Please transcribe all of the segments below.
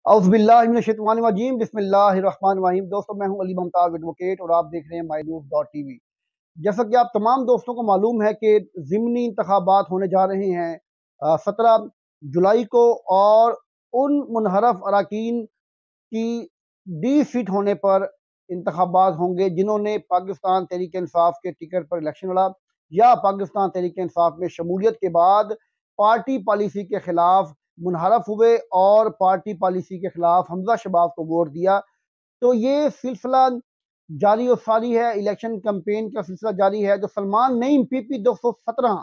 औज़ुबिल्लाहिमिनश्शैतानिर्रजीम बिस्मिल्लाहिर्रहमानिर्रहीम। दोस्तों, मैं हूं अली मुमताज़ एडवोकेट और आप देख रहे हैं मायन्यूज़.टीवी। जैसा कि आप तमाम दोस्तों को मालूम है कि ज़िमनी इंतखाबात होने जा रहे हैं 17 जुलाई को, और उन मुनहरफ अरकान की डिफीट होने पर इंतखाबात होंगे जिन्होंने पाकिस्तान तहरीक इंसाफ के टिकट पर इलेक्शन लड़ा या पाकिस्तान तहरीक इंसाफ में शमूलियत के बाद पार्टी पॉलिसी के खिलाफ मुनहरफ हुए और पार्टी पॉलिसी के खिलाफ हमजा शबाब को वोट दिया। तो ये सिलसिला जारी और सारी है, इलेक्शन कैंपेन का सिलसिला जारी है। जो सलमान नईम PP 217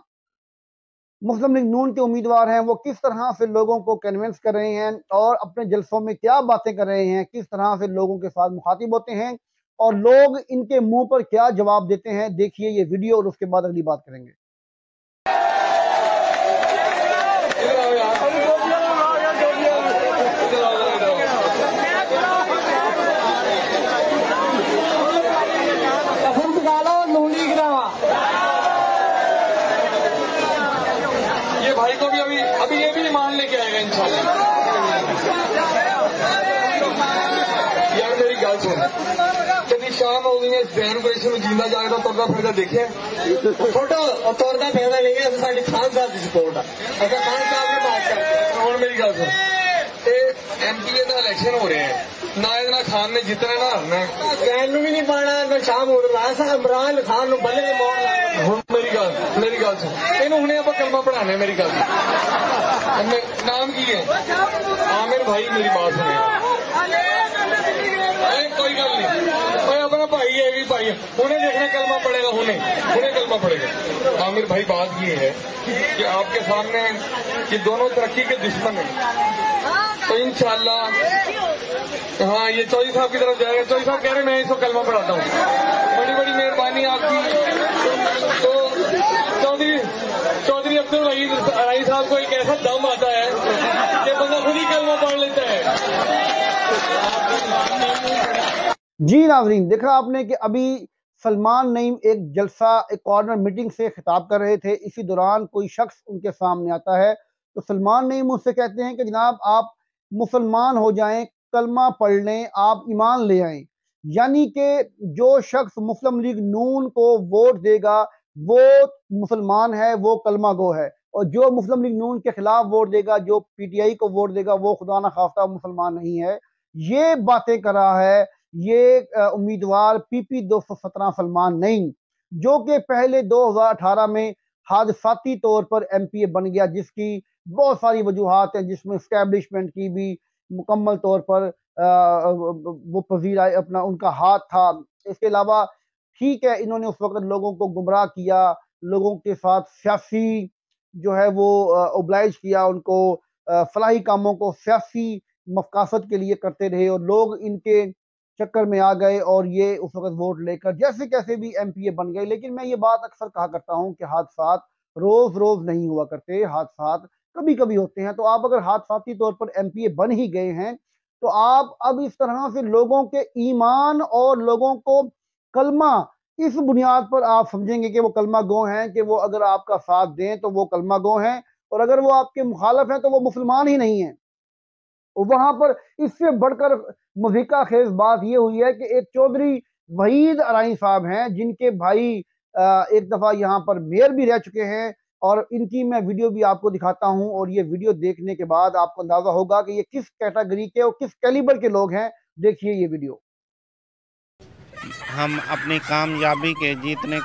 मुस्लिम लीग नून के उम्मीदवार हैं, वो किस तरह से लोगों को कन्विंस कर रहे हैं और अपने जलसों में क्या बातें कर रहे हैं, किस तरह से लोगों के साथ मुखातिब होते हैं और लोग इनके मुंह पर क्या जवाब देते हैं। देखिए ये वीडियो और उसके बाद अगली बात करेंगे। ये भाई को भी अभी ये भी मान लेके आएगा इंशाल्लाह। यार मेरी गल सुन, कभी शाम हो गई है, बहन को इसमें जिंदा जाएगा तुरदा फिरदा देखे फोटो और तुरदा फिरदा नहीं है। साड़ी खान साहब की सपोर्ट है, अगर खान साहब ने बात करते और मेरी गल सुन, MPA का इलेक्शन हो रहे हैं, ना इतना खान ने जितना ना हरना कहन भी नहीं पाना ना शाम हो रहा इमरान खान बल्ले ने मोड़। मेरी गल सुन, इन हमने आप कलमा पढ़ाने। मेरी गल नाम की है आमिर भाई, मेरी बात सुने। कोई गल नहीं, अपना भाई है भी भाई, उन्हें देखना कलमा पड़ेगा, उन्हें कलमा पड़ेगा। आमिर भाई बात ये है कि आपके सामने कि दोनों तरक्की के दुश्मन हैं, तो इंशाल्लाह हाँ ये चौधरी साहब की तरफ जाएगा। चौधरी साहब कह रहे हैं मैं इसको कलमा पढ़ाता हूँ, बड़ी बड़ी मेहरबानी आपकी। तो चौधरी अब्दुल राही साहब को एक ऐसा दम आता है कि बंदा खुद ही कलमा पढ़ लेता है। जी नाज़रीन, देखा आपने कि अभी सलमान नईम एक जलसा, एक कॉर्नर मीटिंग से खिताब कर रहे थे। इसी दौरान कोई शख्स उनके सामने आता है तो सलमान नईम उससे कहते हैं कि जनाब आप मुसलमान हो जाएं, कलमा पढ़ लें, आप ईमान ले आएं। यानी कि जो शख्स मुस्लिम लीग नून को वोट देगा वो मुसलमान है, वो कलमा गो है, और जो मुस्लिम लीग नून के खिलाफ वोट देगा, जो PTI को वोट देगा, वो खुदा ना खास्ता मुसलमान नहीं है। ये बातें कर रहा है ये उम्मीदवार PP 217 सलमान नईम, जो कि पहले 2018 में हादसाती तौर पर MPA बन गया, जिसकी बहुत सारी वजूहात हैं, जिसमें स्टैब्लिशमेंट की भी मुकम्मल तौर पर वो पजीर अपना उनका हाथ था। इसके अलावा ठीक है, इन्होंने उस वक्त लोगों को गुमराह किया, लोगों के साथ सियासी जो है वो ओब्लाइज किया, उनको फलाही कामों को सियासी मफकासत के लिए करते रहे और लोग इनके चक्कर में आ गए और ये उस वक्त वोट लेकर जैसे कैसे भी MPA बन गए। लेकिन मैं ये बात अक्सर कहा करता हूँ कि हादसात रोज रोज नहीं हुआ करते, हादसात कभी कभी होते हैं। तो आप अगर हादसाती तौर पर MPA बन ही गए हैं तो आप अब इस तरह से लोगों के ईमान और लोगों को कलमा, इस बुनियाद पर आप समझेंगे कि वो कलमा गो हैं, कि वो अगर आपका साथ दें तो वो कलमा गो हैं, और अगर वो आपके मुखालफ हैं तो वो मुसलमान ही नहीं है। वहां पर इससे बढ़कर मुज़ीका खेज बात यह हुई है कि एक चौधरी वहीद अराई साहब हैं, जिनके भाई एक दफा यहाँ पर मेयर भी रह चुके हैं, और इनकी मैं वीडियो भी आपको दिखाता हूं, और ये वीडियो देखने के बाद आपको अंदाजा होगा कि ये किस कैटेगरी के और किस कैलिबर के लोग हैं। देखिए ये वीडियो। हम अपनी कामयाबी के जीतने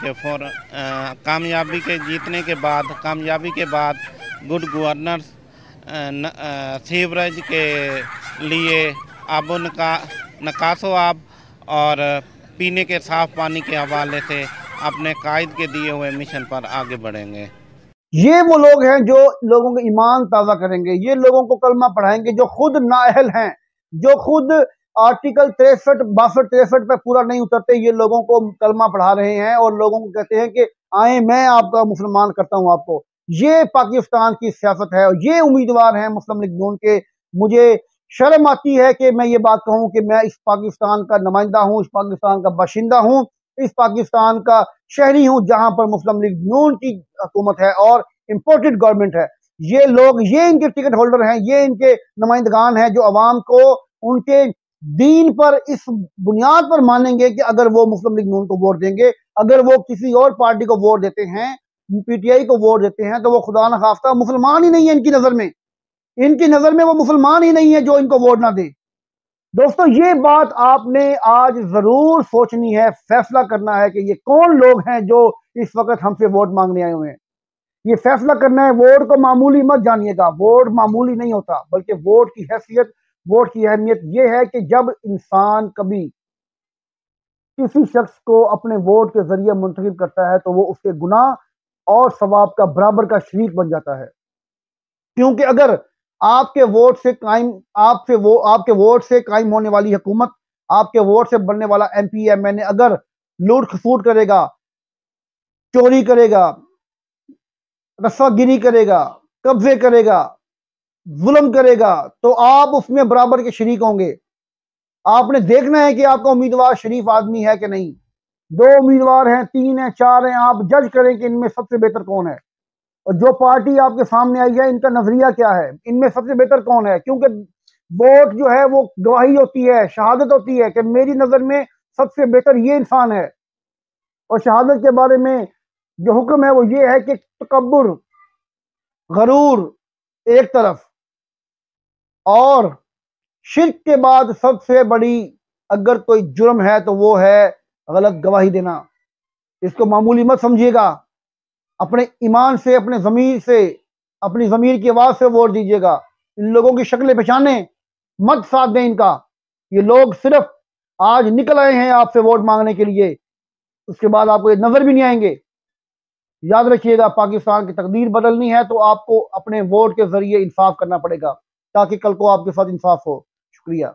के बाद गुड गवर्नेंस, सीवरेज के लिए आबो नकासो आब और पीने के साफ पानी के हवाले से अपने कायद के दिए हुए मिशन पर आगे बढ़ेंगे। ये वो लोग हैं जो लोगों का ईमान ताज़ा करेंगे, ये लोगों को कलमा पढ़ाएंगे जो खुद नाअहल हैं, जो खुद आर्टिकल 63, 62, 63 पे पूरा नहीं उतरते। ये लोगों को कलमा पढ़ा रहे हैं और लोगों को कहते हैं कि आए मैं आपका मुसलमान करता हूं आपको। ये पाकिस्तान की सियासत है और ये उम्मीदवार हैं मुस्लिम लीग नून के। मुझे शर्म आती है कि मैं ये बात कहूं कि मैं इस पाकिस्तान का नुमाइंदा हूं, इस पाकिस्तान का बाशिंदा हूं, इस पाकिस्तान का शहरी हूं जहां पर मुस्लिम लीग नून की हुकूमत है और इम्पोर्टेड गवर्नमेंट है। ये लोग, ये इनके टिकट होल्डर हैं, ये इनके नुमाइंदगान हैं जो अवाम को उनके दीन पर इस बुनियाद पर मानेंगे कि अगर वो मुस्लिम लीग नून को वोट देंगे, अगर वो किसी और पार्टी को वोट देते हैं, पीटीआई को वोट देते हैं, तो वो खुदा न खास्ता मुसलमान ही नहीं है इनकी नजर में। इनकी नजर में वो मुसलमान ही नहीं है जो इनको वोट ना दे। दोस्तों, ये बात आपने आज जरूर सोचनी है, फैसला करना है कि ये कौन लोग हैं जो इस वक्त हमसे वोट मांगने आए हुए हैं। ये फैसला करना है। वोट को मामूली मत जानिएगा, वोट मामूली नहीं होता, बल्कि वोट की हैसियत, वोट की अहमियत यह है कि जब इंसान कभी किसी शख्स को अपने वोट के जरिए मुंतखब करता है तो वो उसके गुनाह और सवाब का बराबर का शरीक बन जाता है। क्योंकि अगर आपके वोट से कायम आपके वोट से कायम होने वाली हुकूमत, आपके वोट से बनने वाला एमपी एमएनए अगर लूट खसूट करेगा, चोरी करेगा, रस्सागिरी करेगा, कब्जे करेगा, जुल्म करेगा, तो आप उसमें बराबर के शरीक होंगे। आपने देखना है कि आपका उम्मीदवार शरीफ आदमी है कि नहीं। 2 उम्मीदवार हैं, 3 हैं, 4 हैं, आप जज करें कि इनमें सबसे बेहतर कौन है। और जो पार्टी आपके सामने आई है, इनका नजरिया क्या है, इनमें सबसे बेहतर कौन है। क्योंकि वोट जो है वो गवाही होती है, शहादत होती है कि मेरी नजर में सबसे बेहतर ये इंसान है। और शहादत के बारे में जो हुक्म है वो ये है कि तकब्बुर, गरूर एक तरफ, और शिर्क के बाद सबसे बड़ी अगर कोई जुर्म है तो वो है गलत गवाही देना। इसको मामूली मत समझिएगा। अपने ईमान से, अपने ज़मीर से, अपनी ज़मीर की आवाज़ से वोट दीजिएगा। इन लोगों की शक्लें पहचाने, मत साथ दें इनका। ये लोग सिर्फ आज निकल आए हैं आपसे वोट मांगने के लिए, उसके बाद आपको ये नजर भी नहीं आएंगे। याद रखिएगा, पाकिस्तान की तकदीर बदलनी है तो आपको अपने वोट के जरिए इंसाफ करना पड़ेगा, ताकि कल को आपके साथ इंसाफ हो। शुक्रिया।